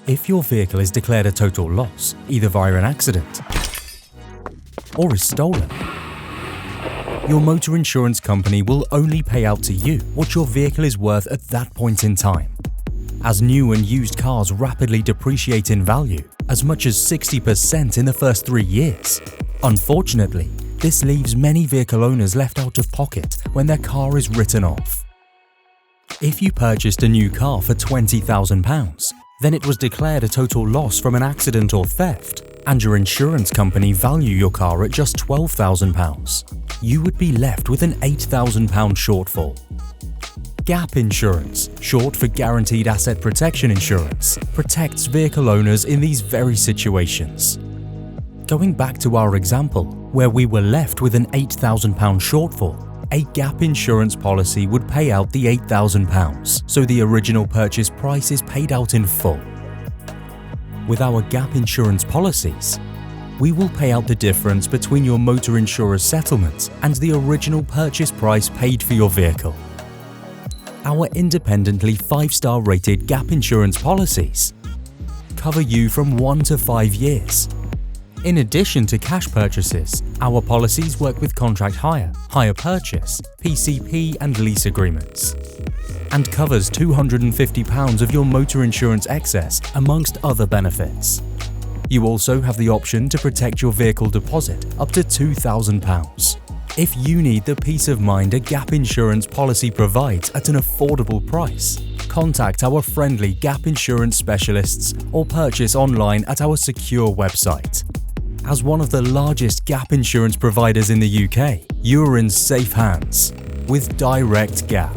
If your vehicle is declared a total loss, either via an accident or is stolen, your motor insurance company will only pay out to you what your vehicle is worth at that point in time. As new and used cars rapidly depreciate in value, as much as 60% in the first 3 years. Unfortunately, this leaves many vehicle owners left out of pocket when their car is written off. If you purchased a new car for £20,000, then it was declared a total loss from an accident or theft, and your insurance company value your car at just £12,000, you would be left with an £8,000 shortfall. Gap insurance, short for Guaranteed Asset Protection Insurance, protects vehicle owners in these very situations. Going back to our example, where we were left with an £8,000 shortfall, a gap insurance policy would pay out the £8,000, so the original purchase price is paid out in full. With our gap insurance policies, we will pay out the difference between your motor insurer's settlement and the original purchase price paid for your vehicle. Our independently 5-star rated gap insurance policies cover you from 1 to 5 years. In addition to cash purchases, our policies work with contract hire, hire purchase, PCP and lease agreements, and covers £250 of your motor insurance excess amongst other benefits. You also have the option to protect your vehicle deposit up to £2,000. If you need the peace of mind a gap insurance policy provides at an affordable price, contact our friendly gap insurance specialists or purchase online at our secure website. As one of the largest gap insurance providers in the UK, you are in safe hands with Direct Gap.